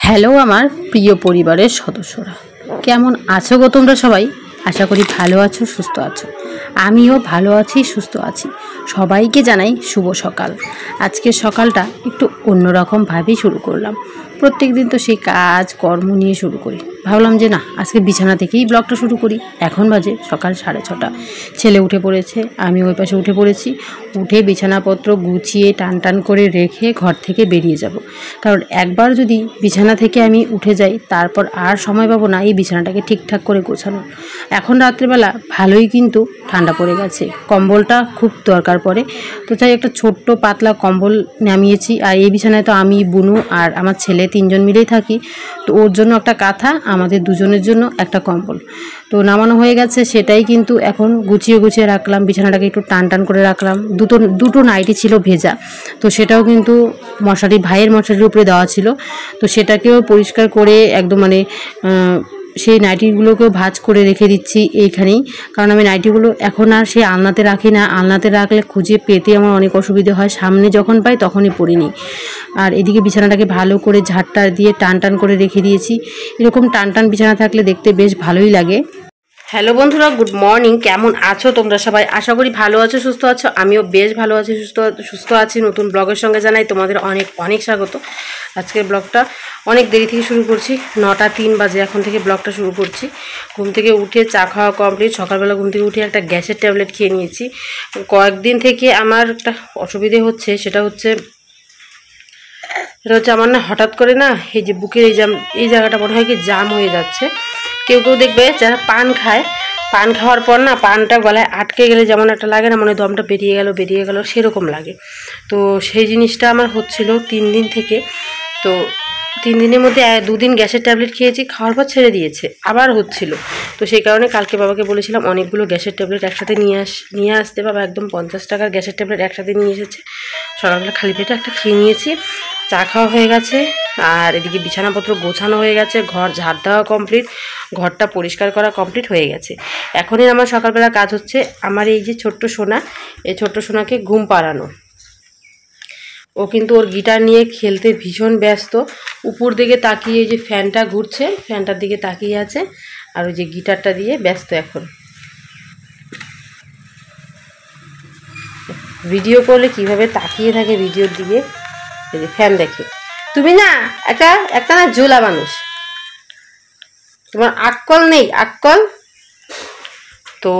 Hello আমার প্রিয় পরিবারের সদস্যরা, কেমন আছো গো তোমরা সবাই? আশা করি ভালো আছো, সুস্থ আছো। আমিও ভালো আছি, সুস্থ আছি। সবাইকে জানাই শুভ সকাল। আজকের সকালটা একটু অন্যরকমভাবেই শুরু করলাম। প্রত্যেক দিন তো সেই কাজ কর্ম নিয়ে শুরু করি। ভাবলাম যে না, আজকে বিছানা থেকেই ব্লগটা শুরু করি। এখন বাজে সকাল 6:30। ছেলে উঠে পড়েছে, আমি ওই পাশে উঠে পড়েছি। উঠে বিছানাপত্র গুছিয়ে টান করে রেখে ঘর থেকে বেরিয়ে যাব। কারণ একবার যদি বিছানা থেকে আমি উঠে যাই, তারপর আর সময় পাবো না এই বিছানাটাকে ঠিকঠাক করে গোছানো। এখন রাত্রেবেলা ভালোই কিন্তু ঠান্ডা পড়ে গেছে, কম্বলটা খুব দরকার পড়ে। তো তাই একটা ছোট্ট পাতলা কম্বল নামিয়েছি। আর এই বিছানায় তো আমি, বুনু আর আমার ছেলে 3জন মিলেই থাকি। তো ওর জন্য একটা কাঁথা, আমাদের দুজনের জন্য একটা কম্বল তো নামানো হয়ে গেছে। সেটাই কিন্তু এখন গুছিয়ে রাখলাম। বিছানাটাকে একটু টান করে রাখলাম। দুটো নাইটি ছিল ভেজা, তো সেটাও কিন্তু ভাইয়ের মশারির উপরে দেওয়া ছিল। তো সেটাকেও পরিষ্কার করে একদম সেই নাইটিগুলোকেও ভাঁজ করে রেখে দিচ্ছি এইখানেই। কারণ আমি নাইটিগুলো এখন আর সেই আলনাতে রাখি না। আলনাতে রাখলে খুঁজে পেতে আমার অনেক অসুবিধে হয়, সামনে যখন পাই তখনই পরিনি। আর এদিকে বিছানাটাকে ভালো করে ঝাড়টা দিয়ে টান করে রেখে দিয়েছি। এরকম টান বিছানা থাকলে দেখতে বেশ ভালোই লাগে। হ্যালো বন্ধুরা, গুড মর্নিং। কেমন আছো তোমরা সবাই? আশা করি ভালো আছো, সুস্থ আছো। আমিও বেশ ভালো আছি, সুস্থ আছি। নতুন ব্লগের সঙ্গে জানাই তোমাদের অনেক স্বাগত। আজকের ব্লগটা অনেক দেরি থেকে শুরু করছি। 9:03 বাজে এখন থেকে ব্লগটা শুরু করছি। ঘুম থেকে উঠে চা খাওয়া কমপ্লিট। সকালবেলা ঘুম থেকে উঠে একটা গ্যাসের ট্যাবলেট খেয়ে নিয়েছি। কয়েকদিন থেকে আমার একটা অসুবিধে হচ্ছে, সেটা হচ্ছে আমার না হঠাৎ করে না এই যে বুকের এই জায়গাটা মনে হয় কি জাম হয়ে যাচ্ছে। কেউ দেখবে যারা পান খায়, পান খাওয়ার পর না পানটা গলায় আটকে গেলে যেমন একটা লাগে না, মনে দমটা বেরিয়ে গেল সেরকম লাগে। তো সেই জিনিসটা আমার হচ্ছিল 3 দিন থেকে। তো 3 দিনের মধ্যে 2 দিন গ্যাসের ট্যাবলেট খেয়েছি, খাওয়ার পর ছেড়ে দিয়েছে, আবার হচ্ছিল। তো সেই কারণে কালকে বাবাকে বলেছিলাম অনেকগুলো গ্যাসের ট্যাবলেট একসাথে নিয়ে আসতে। বাবা একদম 50 টাকার গ্যাসের ট্যাবলেট একসাথে নিয়ে এসেছে। সকালবেলা খালি পেটে একটা খেয়ে নিয়েছি। চা খাওয়া হয়ে গেছে, আর এদিকে বিছানাপত্র গোছানো হয়ে গেছে, ঘর ঝাড় দেওয়া কমপ্লিট, ঘরটা পরিষ্কার করা কমপ্লিট হয়ে গেছে। এখনই আমার সকালবেলা কাজ হচ্ছে আমার এই যে ছোট্ট সোনা, এই ছোট্ট সোনাকে ঘুম পাড়ানো। ও কিন্তু ওর গিটার নিয়ে খেলতে ভীষণ ব্যস্ত। উপর দিকে তাকিয়ে এই যে ফ্যানটা ঘুরছে, ফ্যানটার দিকে তাকিয়ে আছে, আর ওই যে গিটারটা দিয়ে ব্যস্ত। এখন ভিডিও করলে কিভাবে তাকিয়ে থাকে ভিডিওর দিকে, এই যে ফ্যান দেখে। তুমি না একটা না ঝোলা মানুষ, তোমার আক্কল নেই, আক্কল। তো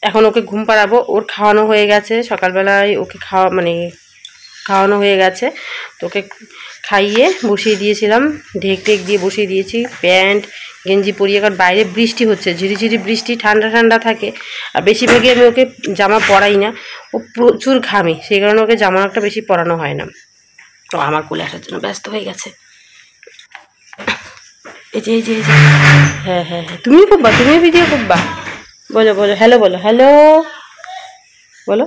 এখন ওকে ঘুম পাড়াবো। ওর খাওয়ানো হয়ে গেছে, সকালবেলায় ওকে খাওয়ানো হয়ে গেছে। তো ওকে খাইয়ে বসিয়ে দিয়েছিলাম, ঢেক দিয়ে বসিয়ে দিয়েছি। প্যান্ট গেঞ্জি পরিয়ে, কারণ বাইরে বৃষ্টি হচ্ছে, ঝিরিঝিরি বৃষ্টি, ঠান্ডা থাকে। আর বেশিরভাগই আমি ওকে জামা পরাই না, ও প্রচুর ঘামে, সেই কারণে ওকে জামা একটা বেশি পরানো হয় না। তো আমার কোলে আসার জন্য ব্যস্ত হয়ে গেছে। এই যে হ্যাঁ, তুমিও করবা, তুমিও ভিডিও করবা? বলো হ্যালো, হ্যালো বলো।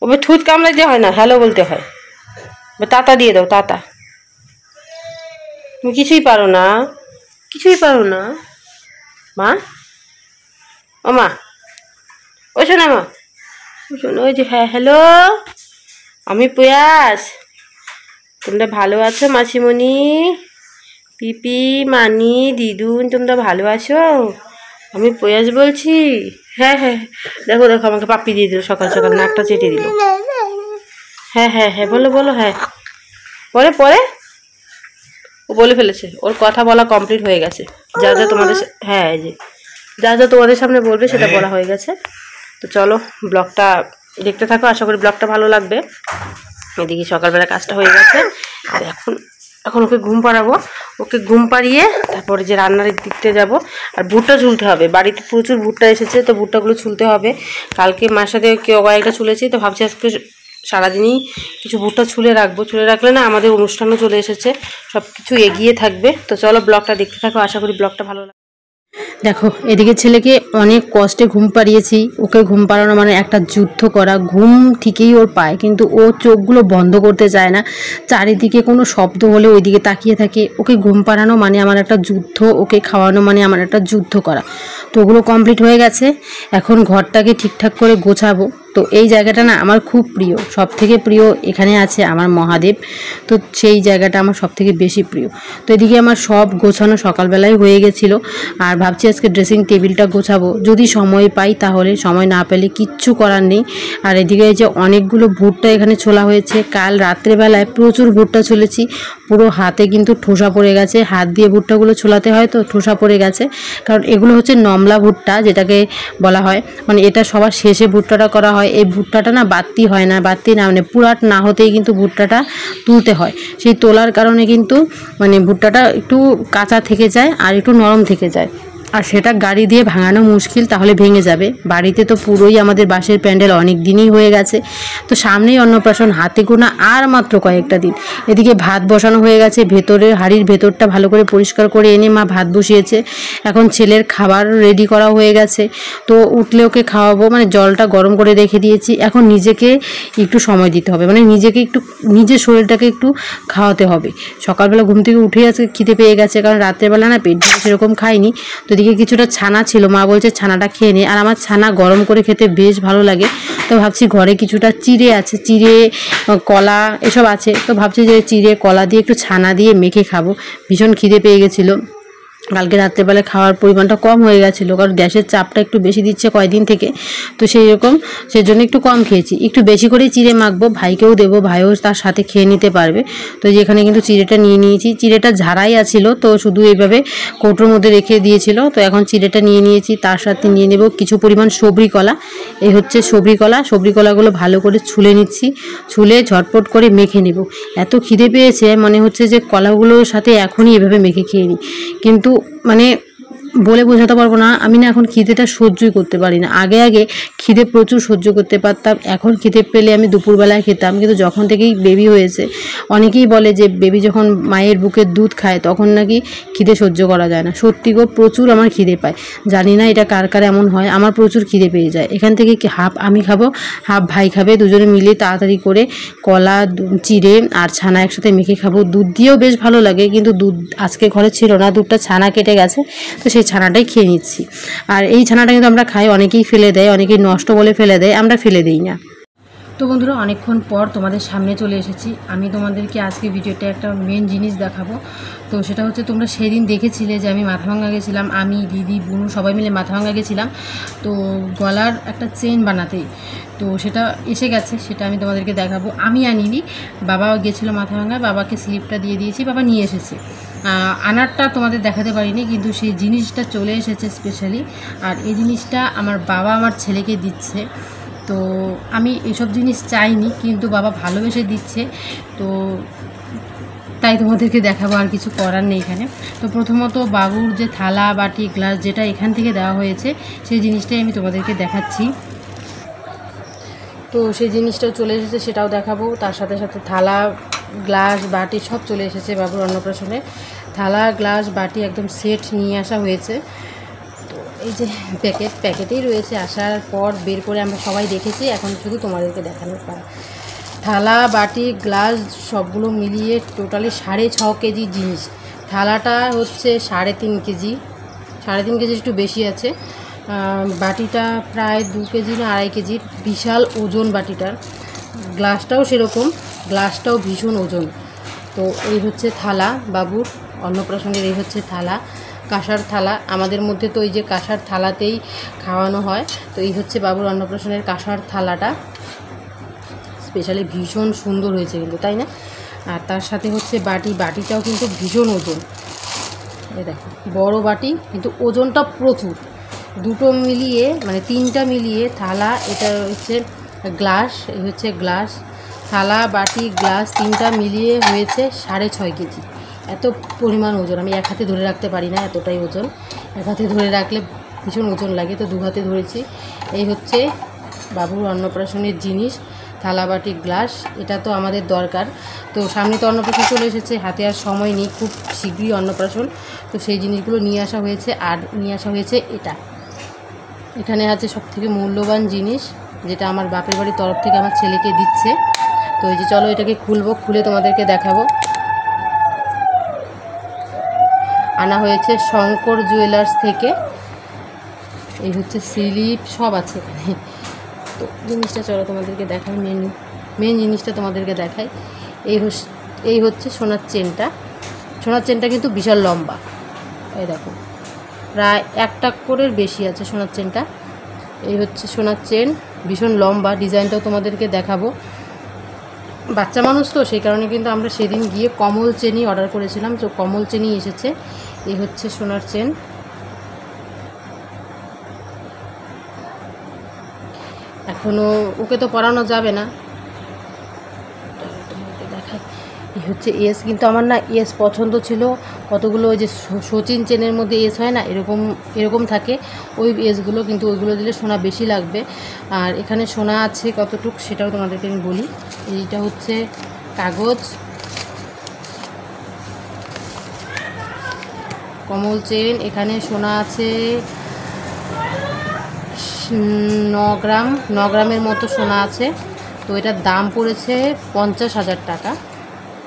ওবে ঠুট কামড়াই দিয়ে হয় না, হ্যালো বলতে হয়। তাতা দিয়ে দাও, তাতা। তুমি কিছুই পারো না মা। ও মা, ও শোনা মা, শোনো। ওই যে হ্যাঁ, হ্যালো, আমি প্রয়াস। তোমরা ভালো আছো মাসিমণি, পিপি, মানি, দিদুন, তোমরা ভালো আছো? আমি প্রয়াস বলছি। হ্যাঁ, দেখো আমাকে পাপ্পি দিয়ে দিল সকাল নাকটা চেটে দিল। হ্যাঁ বলো। হ্যাঁ পরে ও বলে ফেলেছে, ওর কথা বলা কমপ্লিট হয়ে গেছে। যা তোমাদের এই যে যা তোমাদের সামনে বলবে সেটা বলা হয়ে গেছে। তো চলো ব্লগটা দেখতে থাকো, আশা করি ব্লগটা ভালো লাগবে। এদিকে সকালবেলা কাজটা হয়ে গেছে, আর এখন ওকে ঘুম পাড়াবো। ওকে ঘুম পাড়িয়ে তারপরে যে রান্নার দিকতে যাব। আর ভুট্টা ছুলতে হবে, বাড়িতে প্রচুর ভুট্টা এসেছে, তো ভুট্টাগুলো ছুলতে হবে। কালকে মার সাথে কয়েকটা ছুলেছি, তো ভাবছি আজকে সারাদিনই কিছু ভুট্টা ছুলে রাখলে না আমাদের অনুষ্ঠানও চলে এসেছে, সব কিছু এগিয়ে থাকবে। তো চলো ব্লগটা দেখতে থাকো, আশা করি ব্লগটা ভালো লাগবে। দেখো এদিকে ছেলেকে অনেক কষ্টে ঘুম পাড়িয়েছি। ওকে ঘুম পাড়ানো মানে একটা যুদ্ধ করা। ঘুম ঠিকই ওর পায়, কিন্তু ও চোখগুলো বন্ধ করতে চায় না। চারিদিকে কোনো শব্দ হলে ওইদিকে তাকিয়ে থাকে। ওকে ঘুম পাড়ানো মানে আমার একটা যুদ্ধ, ওকে খাওয়ানো মানে আমার একটা যুদ্ধ করা। তো ওগুলো কমপ্লিট হয়ে গেছে। এখন ঘরটাকে ঠিকঠাক করে গোছাবো। তো এই জায়গাটা না আমার খুব প্রিয়, সব থেকে প্রিয়। এখানে আছে আমার মহাদেব, তো সেই জায়গাটা আমার সব থেকে বেশি প্রিয়। তো এদিকে আমার সব গোছানো সকালবেলায় হয়ে গেছিলো। আর ভাবছি আজকে ড্রেসিং টেবিলটা গোছাবো, যদি সময় পাই তাহলে, সময় না পেলে কিচ্ছু করার নেই। আর এদিকে এই যে অনেকগুলো ভুট্টা এখানে ছোলা হয়েছে, কাল রাত্রেবেলায় প্রচুর ভুট্টা ছুলেছি, পুরো হাতে কিন্তু ঠোসা পড়ে গেছে। হাত দিয়ে ভুট্টাগুলো ছোলাতে হয় তো ঠোসা পড়ে গেছে, কারণ এগুলো হচ্ছে নমলা ভুট্টা যেটাকে বলা হয়, মানে এটা সবার শেষে ভুট্টাটা করা হয়। এই ভুট্টাটা না বাড়তি হয় না, বাড়তি না মানে পুরাট না হতেই কিন্তু ভুট্টাটা তুলতে হয়। সেই তোলার কারণে কিন্তু মানে ভুট্টাটা একটু কাঁচা থেকে যায় আর একটু নরম থেকে যায়, আর সেটা গাড়ি দিয়ে ভাঙানো মুশকিল, তাহলে ভেঙে যাবে। বাড়িতে তো পুরোই আমাদের বাঁশের প্যান্ডেল অনেক দিনই হয়ে গেছে, তো সামনেই অন্নপ্রাশন, হাতে গোনা আর মাত্র কয়েকটা দিন। এদিকে ভাত বসানো হয়ে গেছে, ভেতরের হাঁড়ির ভেতরটা ভালো করে পরিষ্কার করে এনে মা ভাত বসিয়েছে। এখন ছেলের খাবার রেডি করা হয়ে গেছে, তো উঠলে ওকে খাওয়াবো, মানে জলটা গরম করে রেখে দিয়েছি। এখন নিজেকে একটু সময় দিতে হবে, মানে নিজেকে একটু, নিজের শরীরটাকে একটু খাওয়াতে হবে। সকালবেলা ঘুম থেকে উঠেই আজকে খিদে পেয়ে গেছে, কারণ রাত্রেবেলা না পেট ভরে সেরকম খাইনি। তো এদিকে কিছুটা ছানা ছিল, মা বলছে ছানাটা খেয়ে নে, আর আমার ছানা গরম করে খেতে বেশ ভালো লাগে। তো ভাবছি ঘরে কিছুটা চিড়ে আছে, চিড়ে কলা এসব আছে, তো ভাবছি যে চিড়ে কলা দিয়ে একটু ছানা দিয়ে মেখে খাবো। ভীষণ খিদে পেয়ে গেছিলো, কালকে রাত্রেবেলায় খাওয়ার পরিমাণটা কম হয়ে গেছিলো, কারণ গ্যাসের চাপটা একটু বেশি দিচ্ছে কয়েকদিন থেকে, তো সেজন্য একটু কম খেয়েছি। একটু বেশি করেই চিড়ে মাখবো, ভাইকেও দেবো, ভাইও তার সাথে খেয়ে নিতে পারবে। তো যেখানে কিন্তু চিড়েটা নিয়ে নিয়েছি, চিড়েটা ঝাড়াই আছিল, তো শুধু এইভাবে কৌটোর মধ্যে রেখে দিয়েছিল। তো এখন চিড়েটা নিয়ে নিয়েছি, তার সাথে নিয়ে নেব কিছু পরিমাণ সবরি কলা। এই হচ্ছে সবরি কলা, সবরি কলাগুলো ভালো করে ছুলে নিচ্ছি, ছুলে ঝটপট করে মেখে নেব। এত খিদে পেয়েছে, মনে হচ্ছে যে কলাগুলোর সাথে এখনই এভাবে মেখে খেয়ে নিই, কিন্তু মানে বলে বোঝাতে পারবো না। আমি না এখন খিদেটা সহ্যই করতে পারি না। আগে আগে খিদে প্রচুর সহ্য করতে পারতাম, এখন খিদে পেলে আমি দুপুরবেলায় খেতাম, কিন্তু যখন থেকেই বেবি হয়েছে, অনেকেই বলে যে বেবি যখন মায়ের বুকের দুধ খায় তখন নাকি খিদে সহ্য করা যায় না। সত্যি গো, প্রচুর আমার খিদে পায়। জানি না এটা কার কার এমন হয়, আমার প্রচুর খিদে পেয়ে যায়। এখান থেকে হাফ আমি খাবো, হাফ ভাই খাবে, দুজনে মিলে তাড়াতাড়ি করে কলা, চিড়ে আর ছানা একসাথে মেখে খাবো। দুধ দিয়েও বেশ ভালো লাগে, কিন্তু দুধ আজকে ঘরে ছিল না, দুধটা ছানা কেটে গেছে, তো সেই ছানাটাই খেয়ে নিচ্ছি। আর এই ছানাটা কিন্তু আমরা খাই, অনেকেই ফেলে দেয়, অনেকেই নষ্ট বলে ফেলে দেয়, আমরা ফেলে দিই না। তো বন্ধুরা, অনেকক্ষণ পর তোমাদের সামনে চলে এসেছি। আমি তোমাদেরকে আজকে ভিডিওতে একটা মেন জিনিস দেখাবো। তো সেটা হচ্ছে, তোমরা সেদিন দেখেছিলে যে আমি মাথাভাঙ্গা গেছিলাম, আমি, দিদি, বুনু সবাই মিলে মাথাভাঙ্গা গেছিলাম তো গলার একটা চেন বানাতে। তো সেটা এসে গেছে, সেটা আমি তোমাদেরকে দেখাবো। আমি আনিনি, বাবা গেছিলো মাথাভাঙ্গা, বাবাকে স্লিপটা দিয়ে দিয়েছি, বাবা নিয়ে এসেছে। আনারটা তোমাদের দেখাতে পারিনি, কিন্তু সেই জিনিসটা চলে এসেছে স্পেশালি। আর এই জিনিসটা আমার বাবা আমার ছেলেকে দিচ্ছে। তো আমি এসব জিনিস চাইনি, কিন্তু বাবা ভালোবেসে দিচ্ছে, তো তাই তোমাদেরকে দেখাবো, আর কিছু করার নেই এখানে। তো প্রথমত বাবুর যে থালা, বাটি, গ্লাস যেটা এখান থেকে দেওয়া হয়েছে, সেই জিনিসটাই আমি তোমাদেরকে দেখাচ্ছি। তো সেই জিনিসটাও চলে এসেছে, সেটাও দেখাবো। তার সাথে সাথে থালা, গ্লাস, বাটি সব চলে এসেছে বাবুর অন্নপ্রাশনে। থালা, গ্লাস, বাটি একদম সেট নিয়ে আসা হয়েছে। এই যে প্যাকেটেই রয়েছে, আসার পর বের করে আমরা সবাই দেখেছি, এখন শুধু তোমাদেরকে দেখানোর পালা। থালা, বাটি, গ্লাস সবগুলো মিলিয়ে টোটালি 6.5 কেজি জিনিস। থালাটা হচ্ছে 3.5 কেজি, 3.5 কেজি একটু বেশি আছে। বাটিটা প্রায় 2 কেজি না 2.5 কেজির, বিশাল ওজন বাটিটার। গ্লাসটাও সেরকম, গ্লাসটাও ভীষণ ওজন। তো এই হচ্ছে থালা বাবুর অন্নপ্রাশনের, এই হচ্ছে থালা, কাঁসার থালা। আমাদের মধ্যে তো এই যে কাঁসার থালাতেই খাওয়ানো হয়। তো এই হচ্ছে বাবুর অন্নপ্রাশনের কাঁসার থালাটা, স্পেশালি ভীষণ সুন্দর হয়েছে কিন্তু, তাই না? আর তার সাথে হচ্ছে বাটি, বাটিটাও কিন্তু ভীষণ ওজন। এই দেখো, বড় বাটি, কিন্তু ওজনটা প্রচুর। দুটো মিলিয়ে মানে 3টা মিলিয়ে থালা, এটা হচ্ছে গ্লাস, এই হচ্ছে গ্লাস, থালা, বাটি, গ্লাস 3টা মিলিয়ে হয়েছে 6.5 কেজি। এত পরিমাণ ওজন, আমি এক হাতে ধরে রাখতে পারি না, এতটাই ওজন। এক হাতে ধরে রাখলে ভীষণ ওজন লাগে, তো 2 হাতে ধরেছি। এই হচ্ছে বাবুর অন্নপ্রাশনের জিনিস, থালা, বাটি, গ্লাস। এটা তো আমাদের দরকার। তো সামনে তো অন্নপ্রাশন চলে এসেছে, হাতে আর সময় নেই, খুব শীঘ্রই অন্নপ্রাশন। তো সেই জিনিসগুলো নিয়ে আসা হয়েছে। আর নিয়ে আসা হয়েছে এটা, এখানে আছে সবথেকে মূল্যবান জিনিস, যেটা আমার বাপের বাড়ির তরফ থেকে আমার ছেলেকে দিচ্ছে। তো এই যে চলো এটাকে খুলবো, খুলে তোমাদেরকে দেখাবো। আনা হয়েছে শঙ্কর জুয়েলার্স থেকে। এই হচ্ছে স্লিপ সব আছে এখানে। তো জিনিসটা চলো তোমাদেরকে দেখাই, মেন জিনিসটা তোমাদেরকে দেখাই। এই হচ্ছে সোনার চেনটা। সোনার চেনটা কিন্তু বিশাল লম্বা, এই দেখো প্রায় 1 টাক্করের বেশি আছে সোনার চেনটা। এই হচ্ছে সোনার চেন, ভীষণ লম্বা। ডিজাইনটাও তোমাদেরকে দেখাবো। বাচ্চা মানুষ তো সেই কারণে কিন্তু আমরা সেদিন গিয়ে কমল চেনই অর্ডার করেছিলাম, তো কমল চেনই এসেছে। এই হচ্ছে সোনার চেন। এখনও ওকে তো পরানো যাবে না, দেখাই। এই হচ্ছে এস, কিন্তু আমার না এস পছন্দ ছিল কতগুলো, ওই যে সচিন চেনের মধ্যে এস হয় না, এরকম থাকে ওই এসগুলো, কিন্তু ওইগুলো দিলে সোনা বেশি লাগবে। আর এখানে সোনা আছে কতটুক সেটাও তোমাদেরকে আমি বলি। এইটা হচ্ছে কাগজ, কমল চেন। এখানে সোনা আছে 9 গ্রামের মতো সোনা আছে। তো এটার দাম পড়েছে 50,000 টাকা।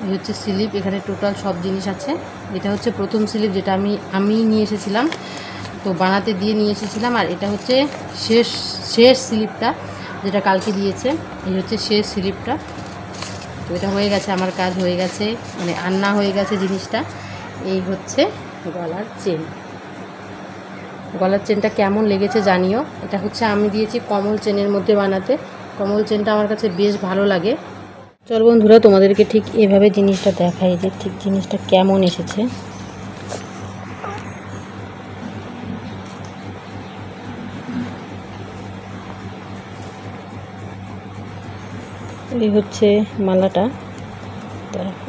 এই হচ্ছে স্লিপ, এখানে টোটাল সব জিনিস আছে। এটা হচ্ছে প্রথম স্লিপ, যেটা আমি নিয়ে এসেছিলাম, তো বানাতে দিয়ে নিয়ে এসেছিলাম। আর এটা হচ্ছে শেষ স্লিপটা, যেটা কালকে দিয়েছে। এই হচ্ছে শেষ স্লিপটা। তো এটা হয়ে গেছে, আমার কাজ হয়ে গেছে, মানে আন্না হয়ে গেছে জিনিসটা। এই হচ্ছে গলার চেন। গলার চেনটা কেমন লেগেছে জানিও। এটা হচ্ছে আমি দিয়েছি কমল চেনের মধ্যে বানাতে। কমল চেনটা আমার কাছে বেশ ভালো লাগে। চল বন্ধুরা, তোমাদেরকে ঠিক এভাবে জিনিসটা দেখাই যে ঠিক জিনিসটা কেমন এসেছে। এই হচ্ছে মালাটা,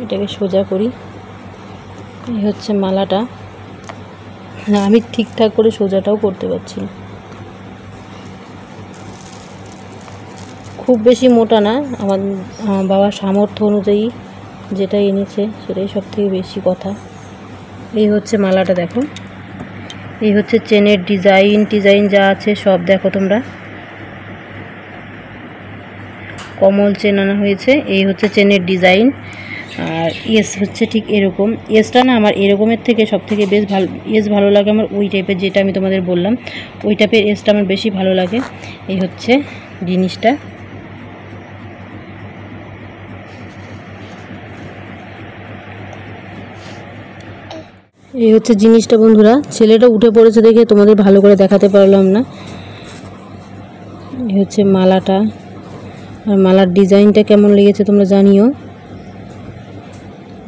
এটাকে সোজা করি। এই হচ্ছে মালাটা। আমি ঠিকঠাক করে সোজাটাও করতে পারছি না, খুব বেশি মোটা না। আমার বাবার সামর্থ্য অনুযায়ী যেটা এনেছে সেটাই সব থেকে বেশি কথা। এই হচ্ছে মালাটা, দেখো। এই হচ্ছে চেনের ডিজাইন যা আছে সব দেখো তোমরা। কমল চেন আনা হয়েছে। এই হচ্ছে চেনের ডিজাইন। আর এস হচ্ছে ঠিক এরকম। এসটা না আমার এরকমের থেকে সব থেকে বেশ ভালো লাগে আমার, ওই টাইপের যেটা আমি তোমাদের বললাম, ওই টাইপের এসটা আমার বেশি ভালো লাগে। এই হচ্ছে জিনিসটা। এই হচ্ছে জিনিসটা বন্ধুরা। ছেলেটা উঠে পড়েছে দেখে তোমাদের ভালো করে দেখাতে পারলাম না। এই হচ্ছে মালাটা। আর মালার ডিজাইনটা কেমন লেগেছে তোমরা জানিও।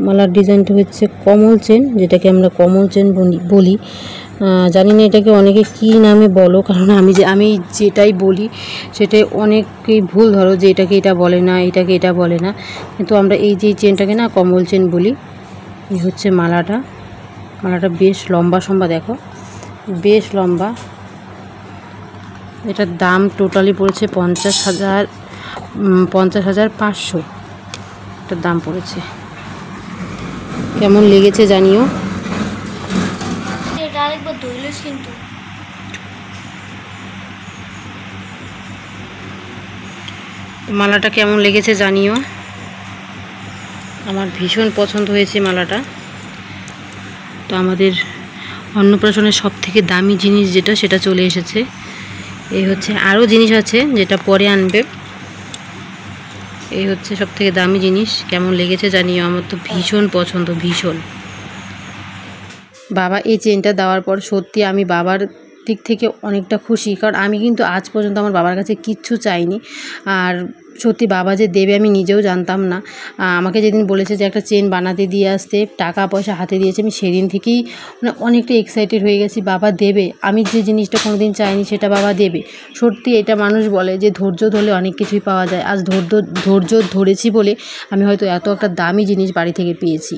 মালার ডিজাইনটা হচ্ছে কমল চেন, যেটাকে আমরা কমল চেন বলি। জানি না এটাকে অনেকে কী নামে বলো, কারণ আমি যেটাই বলি সেটাই অনেকেই ভুল ধরো, যে এটাকে এটা বলে না, এটাকে এটা বলে না। কিন্তু আমরা এই যে চেনটাকে না কমল চেন বলি। এই হচ্ছে মালাটা। মালাটা বেশ লম্বা দেখো, বেশ লম্বা। এটার দাম টোটালি পড়েছে 50,500 এটার দাম পড়েছে। কেমন লেগেছে জানিও। মালাটা কেমন লেগেছে জানিও। আমার ভীষণ পছন্দ হয়েছে মালাটা। তো আমাদের অন্নপ্রাশনের সব থেকে দামি জিনিস যেটা, সেটা চলে এসেছে। এই হচ্ছে আরও জিনিস আছে যেটা পরে আনবে। এই হচ্ছে সব থেকে দামি জিনিস। কেমন লেগেছে জানিও। আমার তো ভীষণ পছন্দ, ভীষণ। বাবা এই চেনটা দেওয়ার পর সত্যি আমি বাবার দিক থেকে অনেকটা খুশি, কারণ আমি কিন্তু আজ পর্যন্ত আমার বাবার কাছে কিচ্ছু চাইনি। আর সত্যি বাবা যে দেবে আমি নিজেও জানতাম না। আমাকে যেদিন বলেছে যে একটা চেন বানাতে দিয়ে আসতে, টাকা পয়সা হাতে দিয়েছে, আমি সেদিন থেকেই মানে অনেকটা এক্সাইটেড হয়ে গেছি বাবা দেবে। আমি যে জিনিসটা কোনো দিন চাইনি সেটা বাবা দেবে। সত্যি এটা মানুষ বলে যে ধৈর্য ধরলে অনেক কিছুই পাওয়া যায়। আজ ধৈর্য ধরেছি বলে আমি হয়তো এত একটা দামি জিনিস বাড়ি থেকে পেয়েছি।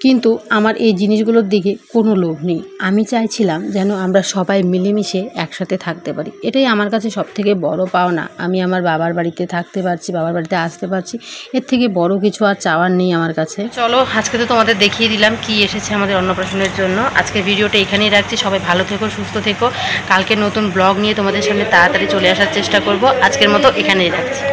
কিন্তু আমার এই জিনিসগুলোর দিকে কোনো লোভ নেই। আমি চাইছিলাম যেন আমরা সবাই মিলেমিশে একসাথে থাকতে পারি। এটাই আমার কাছে সবথেকে বড় পাওনা। আমি আমার বাবার বাড়িতে থাকতে পারছি, বাবার বাড়িতে আসতে পারছি, এর থেকে বড় কিছু আর চাওয়ার নেই আমার কাছে। চলো আজকে তো তোমাদের দেখিয়ে দিলাম কি এসেছে আমাদের অন্নপ্রাশনের জন্য। আজকের ভিডিওটা এখানেই রাখছি। সবাই ভালো থেকো, সুস্থ থেকো। কালকে নতুন ব্লগ নিয়ে তোমাদের সামনে তাড়াতাড়ি চলে আসার চেষ্টা করব। আজকের মতো এখানেই রাখছি।